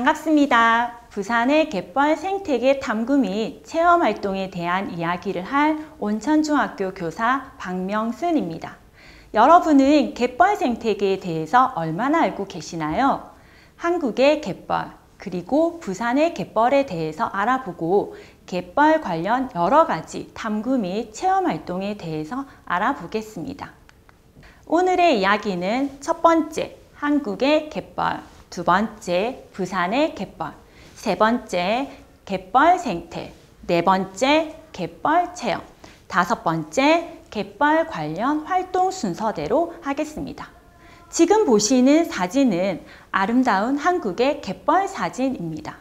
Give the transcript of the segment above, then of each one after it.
반갑습니다. 부산의 갯벌 생태계 탐구 및 체험활동에 대한 이야기를 할 온천중학교 교사 박명순입니다. 여러분은 갯벌 생태계에 대해서 얼마나 알고 계시나요? 한국의 갯벌, 그리고 부산의 갯벌에 대해서 알아보고 갯벌 관련 여러 가지 탐구 및 체험활동에 대해서 알아보겠습니다. 오늘의 이야기는 첫 번째, 한국의 갯벌, 두 번째, 부산의 갯벌, 세 번째, 갯벌 생태, 네 번째, 갯벌 체험, 다섯 번째, 갯벌 관련 활동 순서대로 하겠습니다. 지금 보시는 사진은 아름다운 한국의 갯벌 사진입니다.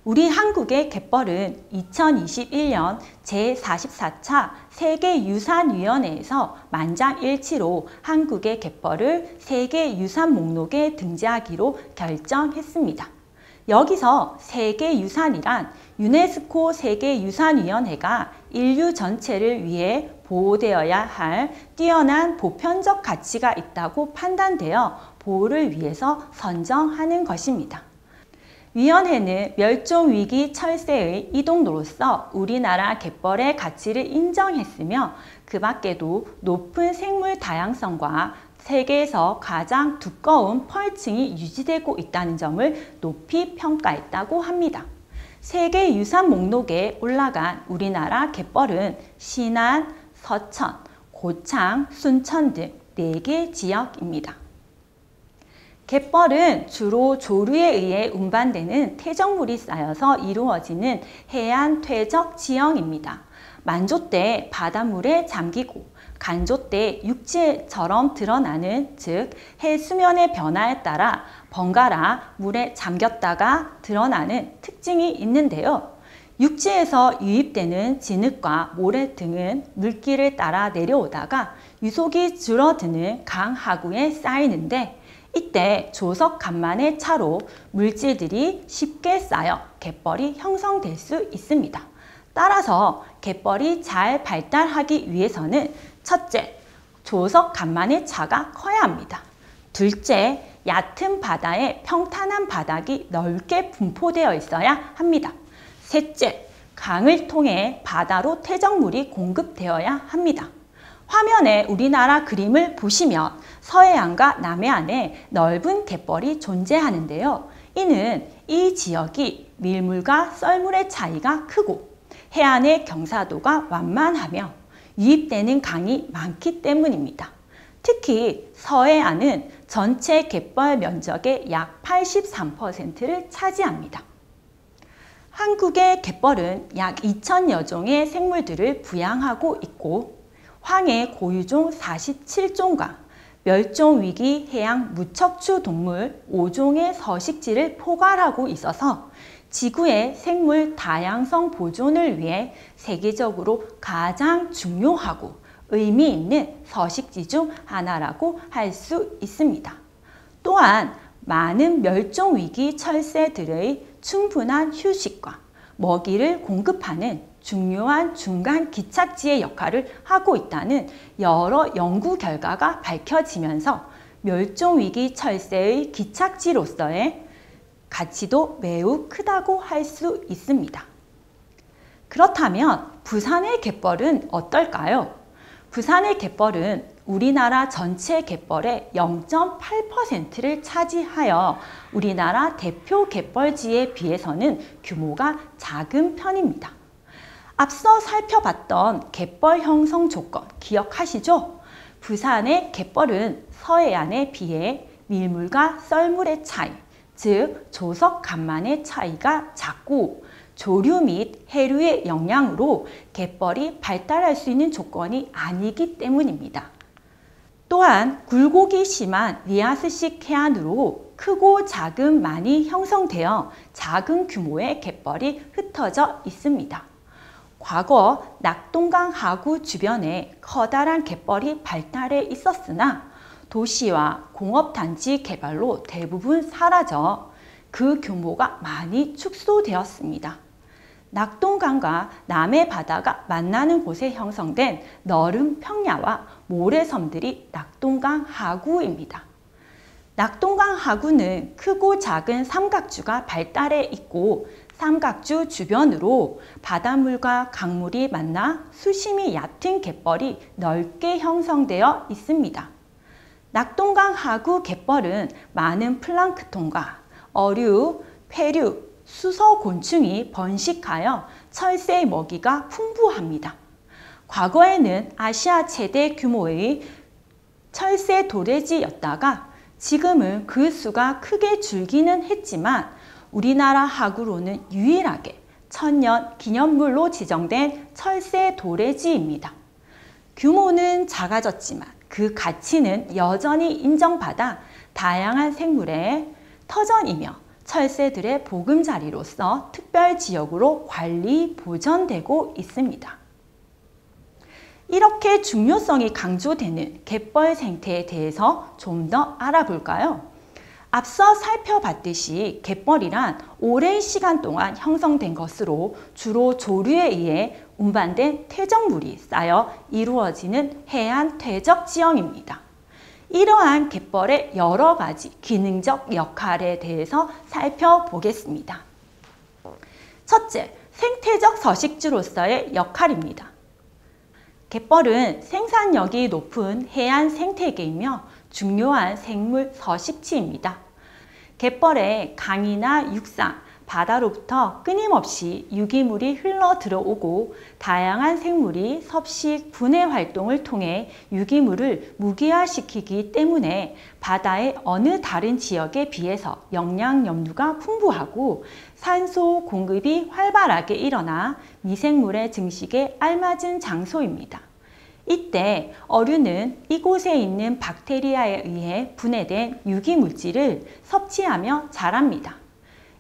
우리 한국의 갯벌은 2021년 제44차 세계유산위원회에서 만장일치로 한국의 갯벌을 세계유산 목록에 등재하기로 결정했습니다. 여기서 세계유산이란 유네스코 세계유산위원회가 인류 전체를 위해 보호되어야 할 뛰어난 보편적 가치가 있다고 판단되어 보호를 위해서 선정하는 것입니다. 위원회는 멸종위기 철새의 이동로로서 우리나라 갯벌의 가치를 인정했으며 그 밖에도 높은 생물 다양성과 세계에서 가장 두꺼운 펄층이 유지되고 있다는 점을 높이 평가했다고 합니다. 세계유산 목록에 올라간 우리나라 갯벌은 신안, 서천, 고창, 순천 등 4개 지역입니다. 갯벌은 주로 조류에 의해 운반되는 퇴적물이 쌓여서 이루어지는 해안 퇴적 지형입니다. 만조 때 바닷물에 잠기고 간조 때 육지처럼 드러나는, 즉 해수면의 변화에 따라 번갈아 물에 잠겼다가 드러나는 특징이 있는데요. 육지에서 유입되는 진흙과 모래 등은 물길을 따라 내려오다가 유속이 줄어드는 강 하구에 쌓이는데, 이때 조석 간만의 차로 물질들이 쉽게 쌓여 갯벌이 형성될 수 있습니다. 따라서 갯벌이 잘 발달하기 위해서는 첫째, 조석 간만의 차가 커야 합니다. 둘째, 얕은 바다에 평탄한 바닥이 넓게 분포되어 있어야 합니다. 셋째, 강을 통해 바다로 퇴적물이 공급되어야 합니다. 화면에 우리나라 그림을 보시면 서해안과 남해안에 넓은 갯벌이 존재하는데요. 이는 이 지역이 밀물과 썰물의 차이가 크고 해안의 경사도가 완만하며 유입되는 강이 많기 때문입니다. 특히 서해안은 전체 갯벌 면적의 약 83%를 차지합니다. 한국의 갯벌은 약 2,000여 종의 생물들을 부양하고 있고 황해 고유종 47종과 멸종위기 해양 무척추 동물 5종의 서식지를 포괄하고 있어서 지구의 생물 다양성 보존을 위해 세계적으로 가장 중요하고 의미 있는 서식지 중 하나라고 할 수 있습니다. 또한 많은 멸종위기 철새들의 충분한 휴식과 먹이를 공급하는 중요한 중간 기착지의 역할을 하고 있다는 여러 연구 결과가 밝혀지면서 멸종위기 철새의 기착지로서의 가치도 매우 크다고 할 수 있습니다. 그렇다면 부산의 갯벌은 어떨까요? 부산의 갯벌은 우리나라 전체 갯벌의 0.8%를 차지하여 우리나라 대표 갯벌지에 비해서는 규모가 작은 편입니다. 앞서 살펴봤던 갯벌 형성 조건 기억하시죠? 부산의 갯벌은 서해안에 비해 밀물과 썰물의 차이, 즉 조석 간만의 차이가 작고 조류 및 해류의 영향으로 갯벌이 발달할 수 있는 조건이 아니기 때문입니다. 또한 굴곡이 심한 리아스식 해안으로 크고 작은 많이 형성되어 작은 규모의 갯벌이 흩어져 있습니다. 과거 낙동강 하구 주변에 커다란 갯벌이 발달해 있었으나 도시와 공업단지 개발로 대부분 사라져 그 규모가 많이 축소되었습니다. 낙동강과 남해 바다가 만나는 곳에 형성된 너른 평야와 모래섬들이 낙동강 하구입니다. 낙동강 하구는 크고 작은 삼각주가 발달해 있고 삼각주 주변으로 바닷물과 강물이 만나 수심이 얕은 갯벌이 넓게 형성되어 있습니다. 낙동강 하구 갯벌은 많은 플랑크톤과 어류, 폐류, 수서곤충이 번식하여 철새의 먹이가 풍부합니다. 과거에는 아시아 최대 규모의 철새 도래지였다가 지금은 그 수가 크게 줄기는 했지만 우리나라 하구로는 유일하게 천년 기념물로 지정된 철새 도래지입니다. 규모는 작아졌지만 그 가치는 여전히 인정받아 다양한 생물의 터전이며 철새들의 보금자리로서 특별지역으로 관리, 보존되고 있습니다. 이렇게 중요성이 강조되는 갯벌 생태에 대해서 좀 더 알아볼까요? 앞서 살펴봤듯이 갯벌이란 오랜 시간 동안 형성된 것으로 주로 조류에 의해 운반된 퇴적물이 쌓여 이루어지는 해안 퇴적 지형입니다. 이러한 갯벌의 여러 가지 기능적 역할에 대해서 살펴보겠습니다. 첫째, 생태적 서식지로서의 역할입니다. 갯벌은 생산력이 높은 해안 생태계이며 중요한 생물 서식지입니다. 갯벌에 강이나 육상, 바다로부터 끊임없이 유기물이 흘러 들어오고 다양한 생물이 섭식, 분해 활동을 통해 유기물을 무기화시키기 때문에 바다의 어느 다른 지역에 비해서 영양 염류가 풍부하고 산소 공급이 활발하게 일어나 미생물의 증식에 알맞은 장소입니다. 이때 어류는 이곳에 있는 박테리아에 의해 분해된 유기물질을 섭취하며 자랍니다.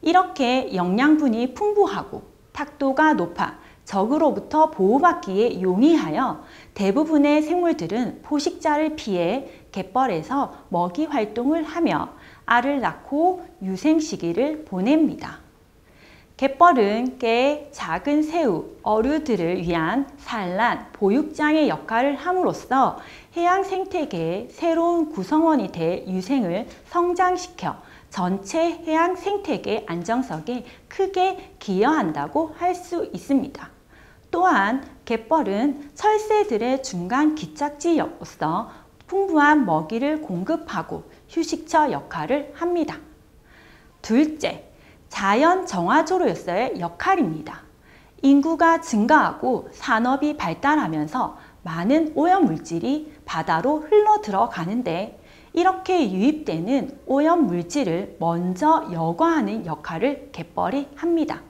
이렇게 영양분이 풍부하고 탁도가 높아 적으로부터 보호받기에 용이하여 대부분의 생물들은 포식자를 피해 갯벌에서 먹이 활동을 하며 알을 낳고 유생 시기를 보냅니다. 갯벌은 개, 작은 새우, 어류들을 위한 산란, 보육장의 역할을 함으로써 해양 생태계의 새로운 구성원이 돼 유생을 성장시켜 전체 해양 생태계 안정성에 크게 기여한다고 할 수 있습니다. 또한 갯벌은 철새들의 중간 기착지로서 풍부한 먹이를 공급하고 휴식처 역할을 합니다. 둘째, 자연 정화조로서의 역할입니다. 인구가 증가하고 산업이 발달하면서 많은 오염물질이 바다로 흘러 들어가는데 이렇게 유입되는 오염물질을 먼저 여과하는 역할을 갯벌이 합니다.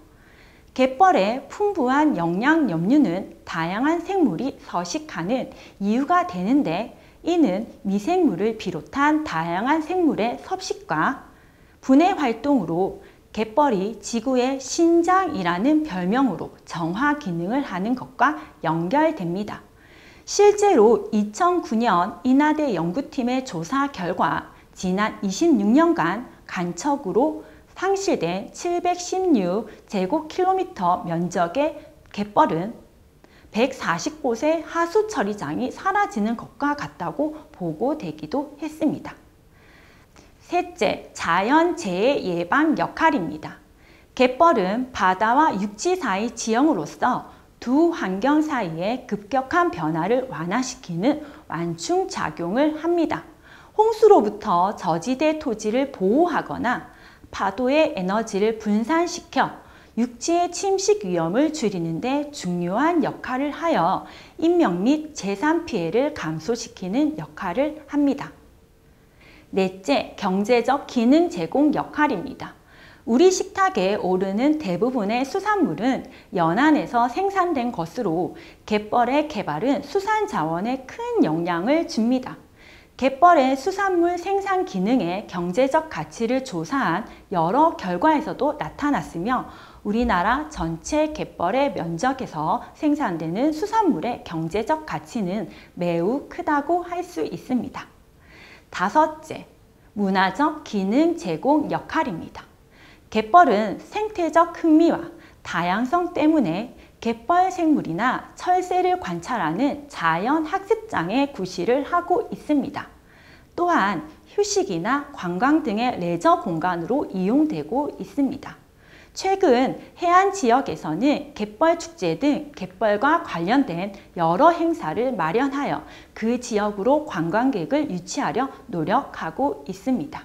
갯벌의 풍부한 영양 염류는 다양한 생물이 서식하는 이유가 되는데 이는 미생물을 비롯한 다양한 생물의 섭식과 분해 활동으로 갯벌이 지구의 신장이라는 별명으로 정화 기능을 하는 것과 연결됩니다. 실제로 2009년 인하대 연구팀의 조사 결과 지난 26년간 간척으로 상실된 716제곱킬로미터 면적의 갯벌은 140곳의 하수 처리장이 사라지는 것과 같다고 보고되기도 했습니다. 셋째, 자연재해 예방 역할입니다. 갯벌은 바다와 육지 사이 지형으로서 두 환경 사이의 급격한 변화를 완화시키는 완충작용을 합니다. 홍수로부터 저지대 토지를 보호하거나 파도의 에너지를 분산시켜 육지의 침식 위험을 줄이는 데 중요한 역할을 하여 인명 및 재산 피해를 감소시키는 역할을 합니다. 넷째, 경제적 기능 제공 역할입니다. 우리 식탁에 오르는 대부분의 수산물은 연안에서 생산된 것으로 갯벌의 개발은 수산 자원에 큰 영향을 줍니다. 갯벌의 수산물 생산 기능의 경제적 가치를 조사한 여러 결과에서도 나타났으며 우리나라 전체 갯벌의 면적에서 생산되는 수산물의 경제적 가치는 매우 크다고 할 수 있습니다. 다섯째, 문화적 기능 제공 역할입니다. 갯벌은 생태적 흥미와 다양성 때문에 갯벌 생물이나 철새를 관찰하는 자연 학습장의 구실을 하고 있습니다. 또한 휴식이나 관광 등의 레저 공간으로 이용되고 있습니다. 최근 해안 지역에서는 갯벌 축제 등 갯벌과 관련된 여러 행사를 마련하여 그 지역으로 관광객을 유치하려 노력하고 있습니다.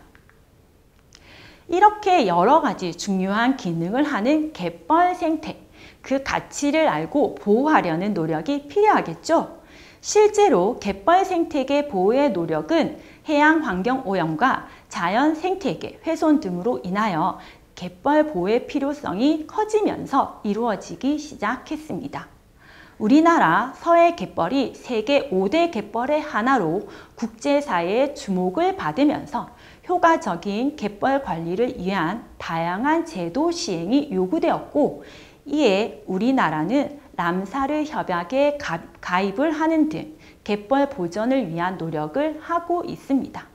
이렇게 여러 가지 중요한 기능을 하는 갯벌 생태, 그 가치를 알고 보호하려는 노력이 필요하겠죠. 실제로 갯벌 생태계 보호의 노력은 해양 환경 오염과 자연 생태계 훼손 등으로 인하여 갯벌 보호의 필요성이 커지면서 이루어지기 시작했습니다. 우리나라 서해 갯벌이 세계 5대 갯벌의 하나로 국제사회의 주목을 받으면서 효과적인 갯벌 관리를 위한 다양한 제도 시행이 요구되었고, 이에 우리나라는 람사르 협약에 가입을 하는 등 갯벌 보전을 위한 노력을 하고 있습니다.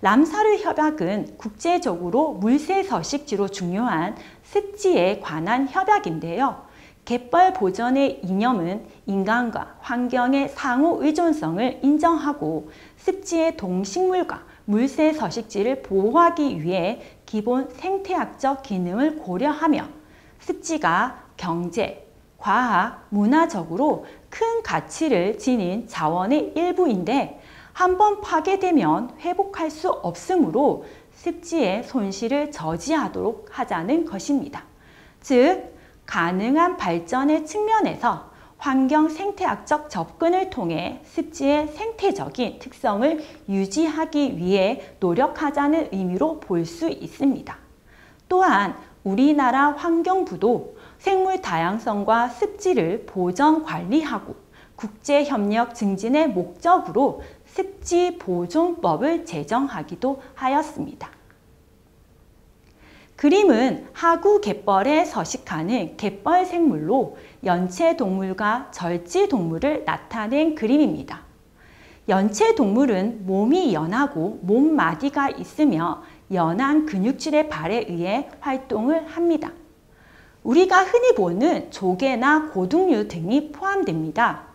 람사르 협약은 국제적으로 물새 서식지로 중요한 습지에 관한 협약인데요. 갯벌 보전의 이념은 인간과 환경의 상호 의존성을 인정하고 습지의 동식물과 물새 서식지를 보호하기 위해 기본 생태학적 기능을 고려하며 습지가 경제, 과학, 문화적으로 큰 가치를 지닌 자원의 일부인데 한번 파괴되면 회복할 수 없으므로 습지의 손실을 저지하도록 하자는 것입니다. 즉, 가능한 발전의 측면에서 환경 생태학적 접근을 통해 습지의 생태적인 특성을 유지하기 위해 노력하자는 의미로 볼 수 있습니다. 또한 우리나라 환경부도 생물 다양성과 습지를 보전 관리하고 국제협력 증진의 목적으로 습지 보존법을 제정하기도 하였습니다. 그림은 하구 갯벌에 서식하는 갯벌 생물로 연체동물과 절지동물을 나타낸 그림입니다. 연체동물은 몸이 연하고 몸마디가 있으며 연한 근육질의 발에 의해 활동을 합니다. 우리가 흔히 보는 조개나 고등류 등이 포함됩니다.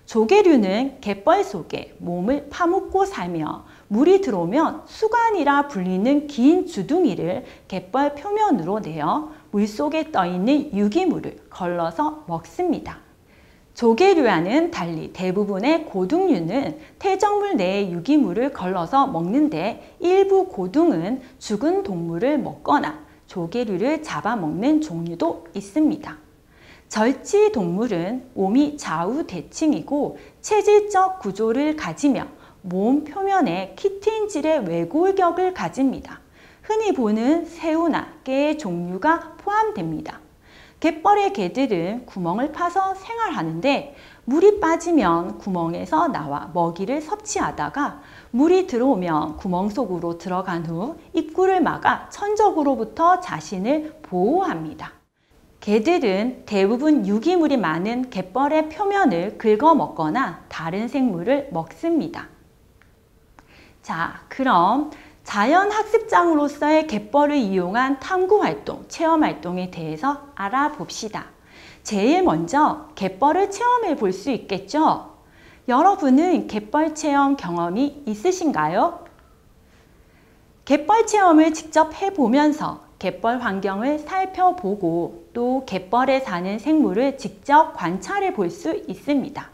조개류는 갯벌 속에 몸을 파묻고 살며 물이 들어오면 수간이라 불리는 긴 주둥이를 갯벌 표면으로 내어 물속에 떠있는 유기물을 걸러서 먹습니다. 조개류와는 달리 대부분의 고등류는 퇴적물 내의 유기물을 걸러서 먹는데 일부 고등은 죽은 동물을 먹거나 조개류를 잡아먹는 종류도 있습니다. 절지 동물은 몸이 좌우 대칭이고 체질적 구조를 가지며 몸 표면에 키틴질의 외골격을 가집니다. 흔히 보는 새우나 깨의 종류가 포함됩니다. 갯벌의 개들은 구멍을 파서 생활하는데 물이 빠지면 구멍에서 나와 먹이를 섭취하다가 물이 들어오면 구멍 속으로 들어간 후 입구를 막아 천적으로부터 자신을 보호합니다. 개들은 대부분 유기물이 많은 갯벌의 표면을 긁어먹거나 다른 생물을 먹습니다. 자, 그럼 자연학습장으로서의 갯벌을 이용한 탐구활동, 체험활동에 대해서 알아봅시다. 제일 먼저 갯벌을 체험해 볼 수 있겠죠? 여러분은 갯벌 체험 경험이 있으신가요? 갯벌 체험을 직접 해보면서 갯벌 환경을 살펴보고 또 갯벌에 사는 생물을 직접 관찰해 볼 수 있습니다.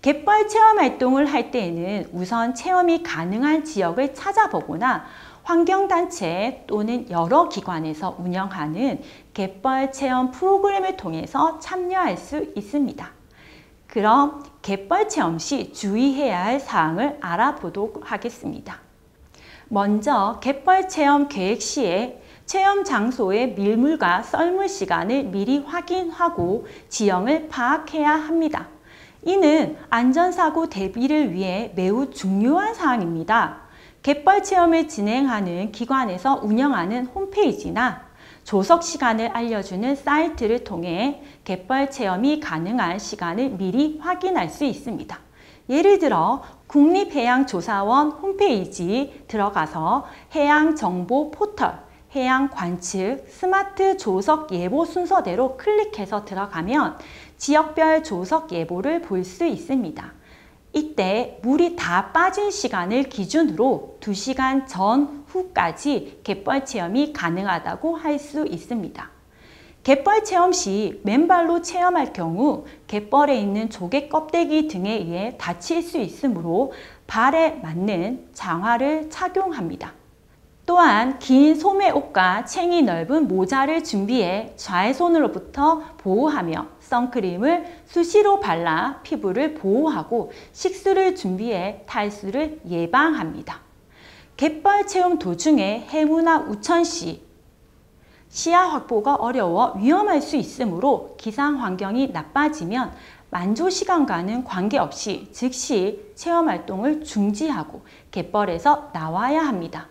갯벌 체험 활동을 할 때에는 우선 체험이 가능한 지역을 찾아보거나 환경단체 또는 여러 기관에서 운영하는 갯벌 체험 프로그램을 통해서 참여할 수 있습니다. 그럼 갯벌 체험 시 주의해야 할 사항을 알아보도록 하겠습니다. 먼저 갯벌 체험 계획 시에 체험 장소의 밀물과 썰물 시간을 미리 확인하고 지형을 파악해야 합니다. 이는 안전사고 대비를 위해 매우 중요한 사항입니다. 갯벌 체험을 진행하는 기관에서 운영하는 홈페이지나 조석 시간을 알려주는 사이트를 통해 갯벌 체험이 가능한 시간을 미리 확인할 수 있습니다. 예를 들어 국립해양조사원 홈페이지 들어가서 해양정보 포털, 해양 관측, 스마트 조석 예보 순서대로 클릭해서 들어가면 지역별 조석 예보를 볼 수 있습니다. 이때 물이 다 빠진 시간을 기준으로 2시간 전, 후까지 갯벌 체험이 가능하다고 할 수 있습니다. 갯벌 체험 시 맨발로 체험할 경우 갯벌에 있는 조개 껍데기 등에 의해 다칠 수 있으므로 발에 맞는 장화를 착용합니다. 또한 긴 소매옷과 챙이 넓은 모자를 준비해 자외선으로부터 보호하며 선크림을 수시로 발라 피부를 보호하고 식수를 준비해 탈수를 예방합니다. 갯벌 체험 도중에 해무나 우천 시 시야 확보가 어려워 위험할 수 있으므로 기상 환경이 나빠지면 만조 시간과는 관계없이 즉시 체험 활동을 중지하고 갯벌에서 나와야 합니다.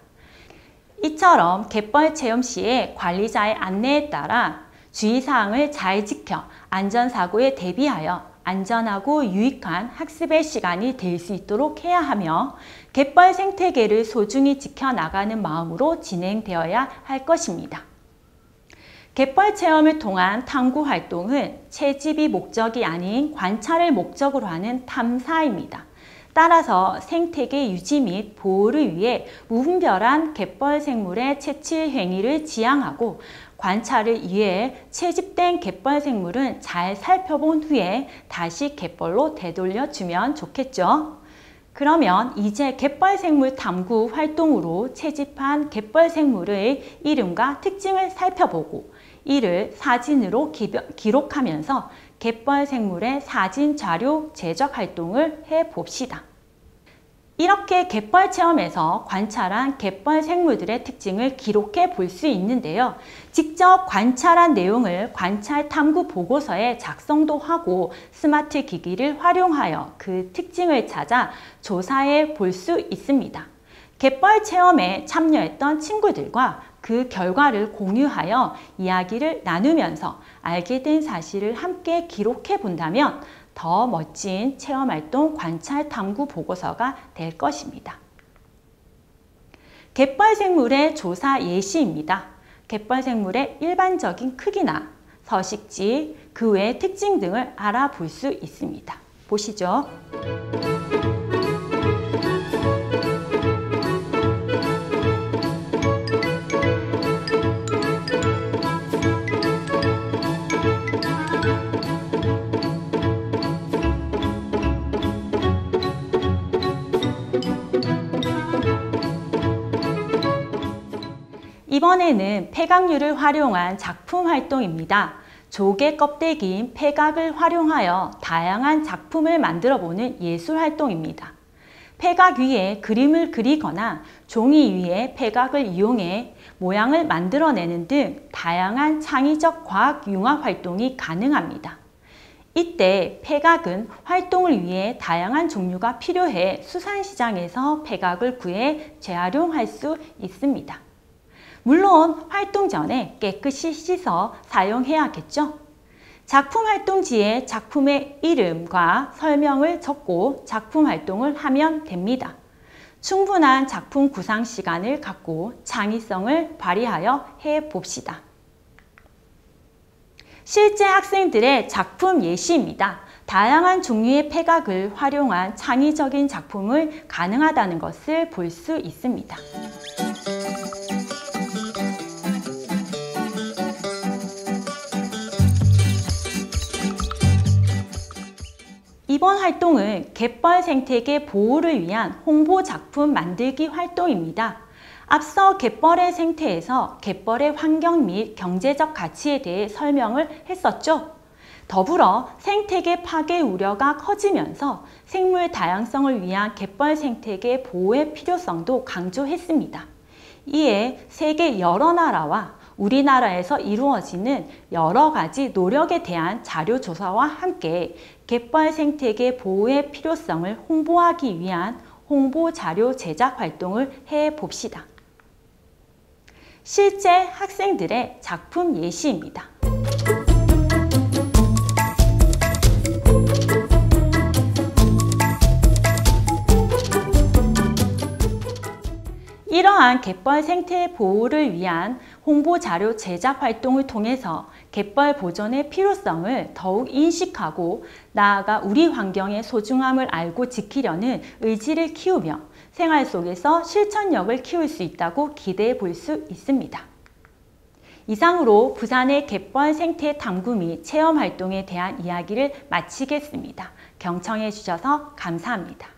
이처럼 갯벌 체험 시에 관리자의 안내에 따라 주의사항을 잘 지켜 안전사고에 대비하여 안전하고 유익한 학습의 시간이 될 수 있도록 해야 하며 갯벌 생태계를 소중히 지켜나가는 마음으로 진행되어야 할 것입니다. 갯벌 체험을 통한 탐구 활동은 채집이 목적이 아닌 관찰을 목적으로 하는 탐사입니다. 따라서 생태계 유지 및 보호를 위해 무분별한 갯벌 생물의 채취 행위를 지양하고 관찰을 위해 채집된 갯벌 생물은 잘 살펴본 후에 다시 갯벌로 되돌려주면 좋겠죠. 그러면 이제 갯벌 생물 탐구 활동으로 채집한 갯벌 생물의 이름과 특징을 살펴보고 이를 사진으로 기록하면서 갯벌 생물의 사진 자료 제작 활동을 해봅시다. 이렇게 갯벌 체험에서 관찰한 갯벌 생물들의 특징을 기록해 볼 수 있는데요. 직접 관찰한 내용을 관찰 탐구 보고서에 작성도 하고 스마트 기기를 활용하여 그 특징을 찾아 조사해 볼 수 있습니다. 갯벌 체험에 참여했던 친구들과 그 결과를 공유하여 이야기를 나누면서 알게 된 사실을 함께 기록해 본다면 더 멋진 체험활동 관찰 탐구 보고서가 될 것입니다. 갯벌 생물의 조사 예시입니다. 갯벌 생물의 일반적인 크기나 서식지, 그 외의 특징 등을 알아볼 수 있습니다. 보시죠. 이번에는 폐각류를 활용한 작품 활동입니다. 조개 껍데기인 폐각을 활용하여 다양한 작품을 만들어보는 예술 활동입니다. 폐각 위에 그림을 그리거나 종이 위에 폐각을 이용해 모양을 만들어내는 등 다양한 창의적 과학 융합 활동이 가능합니다. 이때 폐각은 활동을 위해 다양한 종류가 필요해 수산시장에서 폐각을 구해 재활용할 수 있습니다. 물론 활동 전에 깨끗이 씻어 사용해야겠죠? 작품 활동지에 작품의 이름과 설명을 적고 작품 활동을 하면 됩니다. 충분한 작품 구상 시간을 갖고 창의성을 발휘하여 해봅시다. 실제 학생들의 작품 예시입니다. 다양한 종류의 폐각을 활용한 창의적인 작품을 가능하다는 것을 볼 수 있습니다. 이번 활동은 갯벌 생태계 보호를 위한 홍보 작품 만들기 활동입니다. 앞서 갯벌의 생태에서 갯벌의 환경 및 경제적 가치에 대해 설명을 했었죠. 더불어 생태계 파괴 우려가 커지면서 생물 다양성을 위한 갯벌 생태계 보호의 필요성도 강조했습니다. 이에 세계 여러 나라와 우리나라에서 이루어지는 여러 가지 노력에 대한 자료 조사와 함께 갯벌 생태계 보호의 필요성을 홍보하기 위한 홍보 자료 제작 활동을 해봅시다. 실제 학생들의 작품 예시입니다. 이러한 갯벌 생태 보호를 위한 홍보 자료 제작 활동을 통해서 갯벌 보존의 필요성을 더욱 인식하고 나아가 우리 환경의 소중함을 알고 지키려는 의지를 키우며 생활 속에서 실천력을 키울 수 있다고 기대해 볼 수 있습니다. 이상으로 부산의 갯벌 생태 탐구 및 체험 활동에 대한 이야기를 마치겠습니다. 경청해 주셔서 감사합니다.